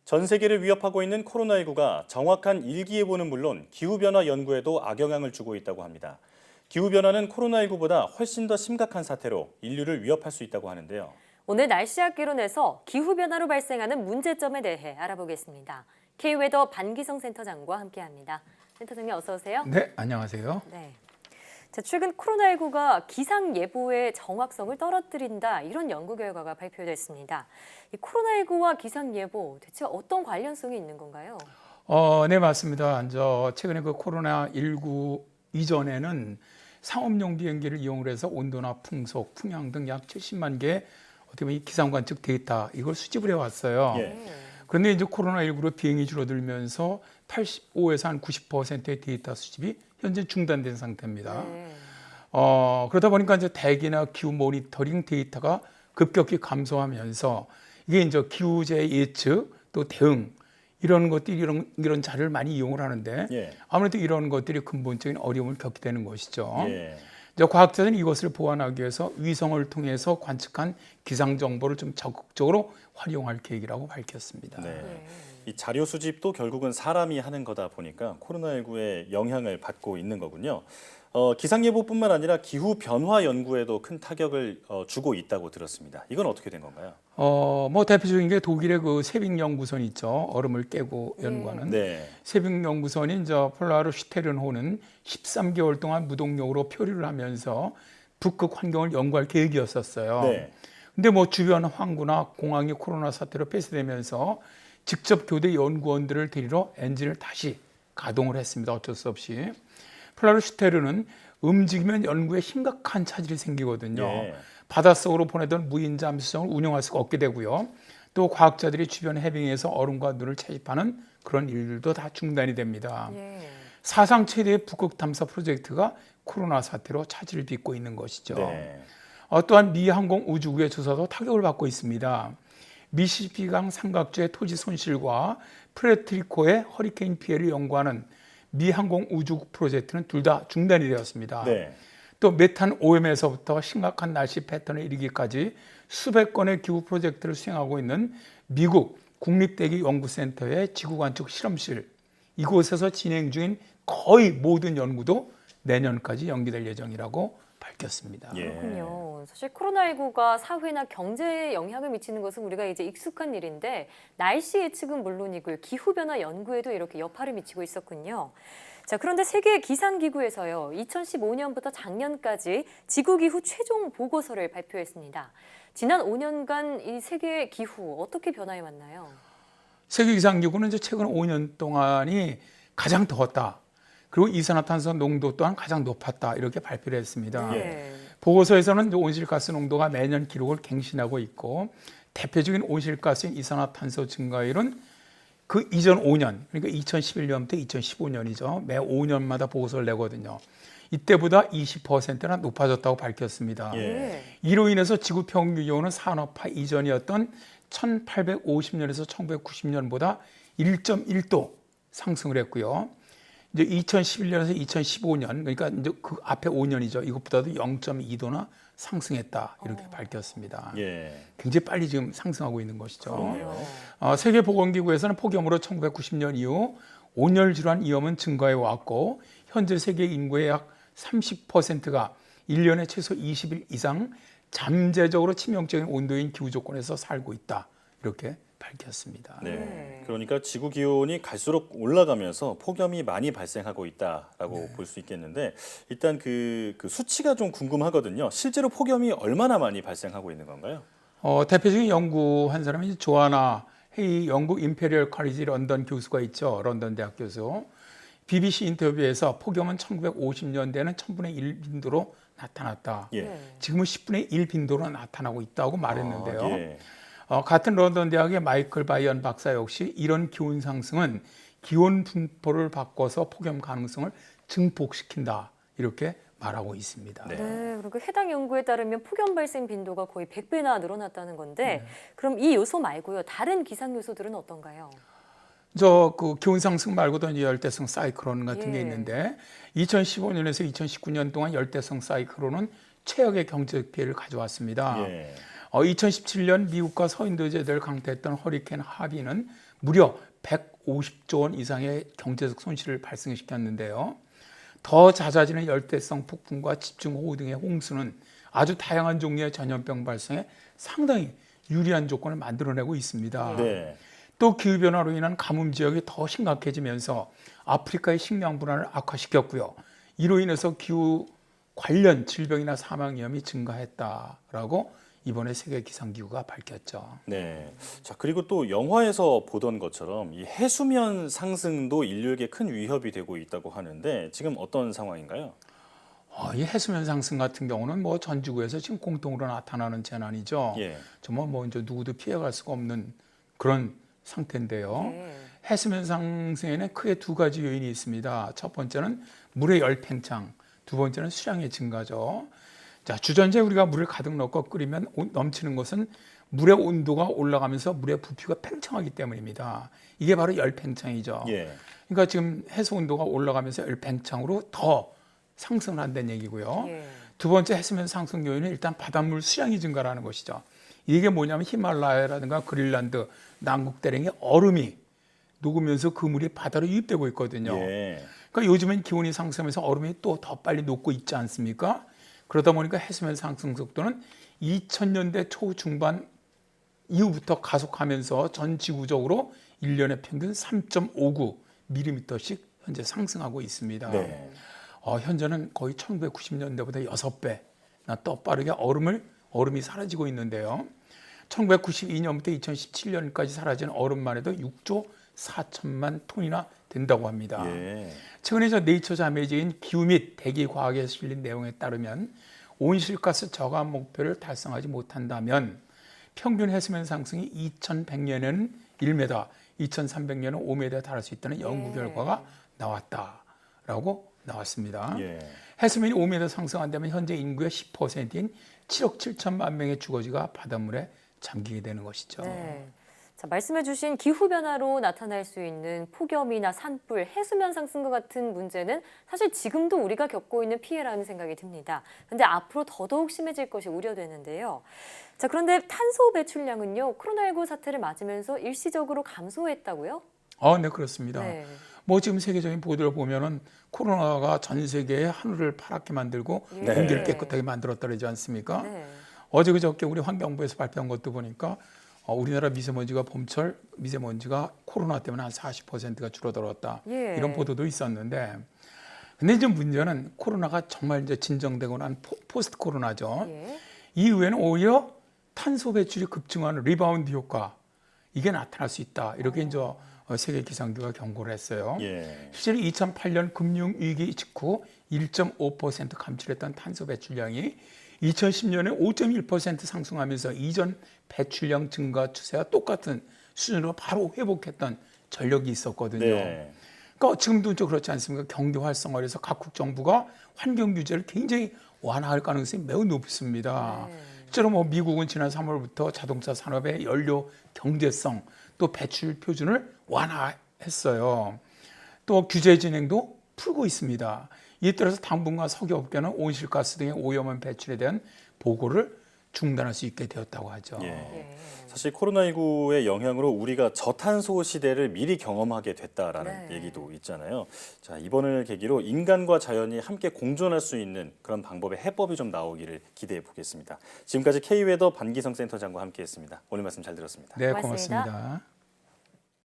전 세계를 위협하고 있는 코로나19가 정확한 일기예보는 물론 기후변화 연구에도 악영향을 주고 있다고 합니다. 기후변화는 코로나19보다 훨씬 더 심각한 사태로 인류를 위협할 수 있다고 하는데요. 오늘 날씨학 기론에서 기후변화로 발생하는 문제점에 대해 알아보겠습니다. K웨더 반기성 센터장과 함께합니다. 센터장님 어서 오세요. 네, 안녕하세요. 네. 자, 최근 코로나19가 기상 예보의 정확성을 떨어뜨린다 이런 연구 결과가 발표됐습니다. 이 코로나19와 기상 예보 대체 어떤 관련성이 있는 건가요? 네, 맞습니다. 최근에 그 코로나19 이전에는 상업용 비행기를 이용을 해서 온도나 풍속, 풍향 등 약 70만 개의 어떻게 보면 이 기상 관측 데이터 이걸 수집을 해왔어요. 그런데 이제 코로나19로 비행이 줄어들면서 85에서 한 90%의 데이터 수집이 현재 중단된 상태입니다. 그러다 보니까 이제 대기나 기후 모니터링 데이터가 급격히 감소하면서 이게 이제 기후재 예측 또 대응 이런 것들이 이런 자료를 많이 이용을 하는데 아무래도 이런 것들이 근본적인 어려움을 겪게 되는 것이죠. 이제 과학자들은 이것을 보완하기 위해서 위성을 통해서 관측한 기상 정보를 좀 적극적으로 활용할 계획이라고 밝혔습니다. 이 자료 수집도 결국은 사람이 하는 거다 보니까 코로나19의 영향을 받고 있는 거군요. 기상예보뿐만 아니라 기후변화 연구에도 큰 타격을 주고 있다고 들었습니다. 이건 어떻게 된 건가요? 뭐 대표적인 게 독일의 그 세빙 연구선 있죠. 얼음을 깨고 연구하는 세빙 연구선인 폴라르 슈테른호는 13개월 동안 무동력으로 표류를 하면서 북극 환경을 연구할 계획이었었어요. 근데 뭐 주변 항구나 공항이 코로나 사태로 폐쇄되면서 직접 교대 연구원들을 데리러 엔진을 다시 가동을 했습니다. 어쩔 수 없이. 폴라르 슈테르는 움직이면 연구에 심각한 차질이 생기거든요. 바닷속으로 보내던 무인 잠수정을 운영할 수가 없게 되고요. 또 과학자들이 주변 해빙에서 얼음과 눈을 채집하는 그런 일들도 다 중단이 됩니다. 사상 최대의 북극 탐사 프로젝트가 코로나 사태로 차질을 빚고 있는 것이죠. 또한 미 항공 우주국의 조사도 타격을 받고 있습니다. 미시시피강 삼각주의 토지 손실과 프레트리코의 허리케인 피해를 연구하는 미 항공 우주국 프로젝트는 둘 다 중단이 되었습니다. 또 메탄 오염에서부터 심각한 날씨 패턴에 이르기까지 수백 건의 기후 프로젝트를 수행하고 있는 미국 국립대기 연구센터의 지구관측 실험실 이곳에서 진행 중인 거의 모든 연구도 내년까지 연기될 예정이라고 밝혔습니다. 그렇군요. 사실 코로나19가 사회나 경제에 영향을 미치는 것은 우리가 이제 익숙한 일인데 날씨 예측은 물론이고 기후변화 연구에도 이렇게 여파를 미치고 있었군요. 자, 그런데 세계 기상기구에서요, 2015년부터 작년까지 지구기후 최종 보고서를 발표했습니다. 지난 5년간 이 세계 기후 어떻게 변화해 왔나요? 세계기상기구는 이제 최근 5년 동안이 가장 더웠다. 그리고 이산화탄소 농도 또한 가장 높았다 이렇게 발표를 했습니다. 보고서에서는 온실가스 농도가 매년 기록을 갱신하고 있고 대표적인 온실가스인 이산화탄소 증가율은 그 이전 5년 그러니까 2011년부터 2015년이죠. 매 5년마다 보고서를 내거든요. 이때보다 20%나 높아졌다고 밝혔습니다. 이로 인해서 지구 평균 기온은 산업화 이전이었던 1850년에서 1990년보다 1.1도 상승을 했고요. 이제 2011년에서 2015년 그러니까 이제 그 앞에 5년이죠. 이것보다도 0.2도나 상승했다 이렇게 밝혔습니다. 굉장히 빨리 지금 상승하고 있는 것이죠. 세계보건기구에서는 폭염으로 1990년 이후 온열 질환 위험은 증가해 왔고 현재 세계 인구의 약 30%가 1년에 최소 20일 이상 잠재적으로 치명적인 온도인 기후 조건에서 살고 있다 이렇게 밝혔습니다. 그러니까 지구 기온이 갈수록 올라가면서 폭염이 많이 발생하고 있다라고 볼 수 있겠는데 일단 그 수치가 좀 궁금하거든요. 실제로 폭염이 얼마나 많이 발생하고 있는 건가요? 대표적인 연구 한 사람이 조아나 헤이 영국 임페리얼 카리지 런던 교수가 있죠. 런던 대학 교수. BBC 인터뷰에서 폭염은 1950년대에는 1000분의 1 빈도로 나타났다. 지금은 10분의 1 빈도로 나타나고 있다고 말했는데요. 같은 런던 대학의 마이클 바이언 박사 역시 이런 기온 상승은 기온 분포를 바꿔서 폭염 가능성을 증폭시킨다 이렇게 말하고 있습니다. 그리고 해당 연구에 따르면 폭염 발생 빈도가 거의 100배나 늘어났다는 건데 그럼 이 요소 말고요 다른 기상 요소들은 어떤가요? 그 기온 상승 말고도 열대성 사이클론 같은 게 있는데 2015년에서 2019년 동안 열대성 사이클론은 최악의 경제적 피해를 가져왔습니다. 2017년 미국과 서인도 제도를 강타했던 허리케인 하비는 무려 150조 원 이상의 경제적 손실을 발생시켰는데요. 더 잦아지는 열대성 폭풍과 집중호우 등의 홍수는 아주 다양한 종류의 전염병 발생에 상당히 유리한 조건을 만들어내고 있습니다. 네. 또 기후변화로 인한 가뭄 지역이 더 심각해지면서 아프리카의 식량 불안을 악화시켰고요. 이로 인해서 기후 관련 질병이나 사망 위험이 증가했다라고 이번에 세계기상기구가 밝혔죠. 네. 자, 그리고 또 영화에서 보던 것처럼 이 해수면 상승도 인류에게 큰 위협이 되고 있다고 하는데 지금 어떤 상황인가요? 이 해수면 상승 같은 경우는 뭐 전 지구에서 지금 공통으로 나타나는 재난이죠. 예. 정말 뭐 이제 누구도 피해갈 수가 없는 그런 상태인데요. 해수면 상승에는 크게 두 가지 요인이 있습니다. 첫 번째는 물의 열 팽창, 두 번째는 수량의 증가죠. 자, 주전자에 우리가 물을 가득 넣고 끓이면 넘치는 것은 물의 온도가 올라가면서 물의 부피가 팽창하기 때문입니다. 이게 바로 열 팽창이죠. 예. 그러니까 지금 해수 온도가 올라가면서 열 팽창으로 더 상승을 한다는 얘기고요. 두 번째 해수면 상승 요인은 일단 바닷물 수량이 증가라는 것이죠. 이게 뭐냐면 히말라야라든가 그린란드, 남극 대륙의 얼음이 녹으면서 그 물이 바다로 유입되고 있거든요. 예. 그러니까 요즘엔 기온이 상승하면서 얼음이 또 더 빨리 녹고 있지 않습니까? 그러다 보니까 해수면 상승 속도는 2000년대 초중반 이후부터 가속하면서 전 지구적으로 1년에 평균 3.59mm씩 현재 상승하고 있습니다. 네. 현재는 거의 1990년대보다 6배나 더 빠르게 얼음이 사라지고 있는데요. 1992년부터 2017년까지 사라진 얼음만 해도 6조 4천만 톤이나 된다고 합니다. 예. 최근에 네이처 자매지인 기후 및 대기 과학에 실린 내용에 따르면 온실가스 저감 목표를 달성하지 못한다면 평균 해수면 상승이 2100년에는 1m, 2300년은 5m에 달할 수 있다는 연구 결과가 나왔습니다. 예. 해수면이 5m 상승한다면 현재 인구의 10%인 7억 7천만 명의 주거지가 바닷물에 잠기게 되는 것이죠. 네. 자, 말씀해주신 기후변화로 나타날 수 있는 폭염이나 산불, 해수면 상승과 같은 문제는 사실 지금도 우리가 겪고 있는 피해라는 생각이 듭니다. 그런데 앞으로 더더욱 심해질 것이 우려되는데요. 자, 그런데 탄소 배출량은요, 코로나19 사태를 맞으면서 일시적으로 감소했다고요? 네, 그렇습니다. 네. 뭐 지금 세계적인 보도를 보면은 코로나가 전 세계의 하늘을 파랗게 만들고 네. 공기를 깨끗하게 만들었다 그러지 않습니까? 네. 어제 그저께 우리 환경부에서 발표한 것도 보니까 우리나라 미세먼지가 봄철 미세먼지가 코로나 때문에 한 40%가 줄어들었다. 예. 이런 보도도 있었는데 근데 이제 문제는 코로나가 정말 이제 진정되고 난 포스트 코로나죠. 예. 이후에는 오히려 탄소 배출이 급증하는 리바운드 효과 이게 나타날 수 있다. 이렇게 이제 세계 기상기구가 경고를 했어요. 예. 실제로 2008년 금융위기 직후 1.5% 감출했던 탄소 배출량이 2010년에 5.1% 상승하면서 이전 배출량 증가 추세와 똑같은 수준으로 바로 회복했던 전력이 있었거든요. 네. 그러니까 지금도 좀 그렇지 않습니까? 경기 활성화를 해서 각국 정부가 환경 규제를 굉장히 완화할 가능성이 매우 높습니다. 실제로 뭐 미국은 지난 3월부터 자동차 산업의 연료 경제성 또 배출 표준을 완화했어요. 또 규제 진행도 풀고 있습니다. 이에 따라서 당분간 석유업계는 온실가스 등의 오염원 배출에 대한 보고를 중단할 수 있게 되었다고 하죠. 예. 사실 코로나19의 영향으로 우리가 저탄소 시대를 미리 경험하게 됐다라는 네. 얘기도 있잖아요. 자, 이번을 계기로 인간과 자연이 함께 공존할 수 있는 그런 방법의 해법이 좀 나오기를 기대해 보겠습니다. 지금까지 K웨더 반기성 센터장과 함께했습니다. 오늘 말씀 잘 들었습니다. 네, 고맙습니다. 고맙습니다.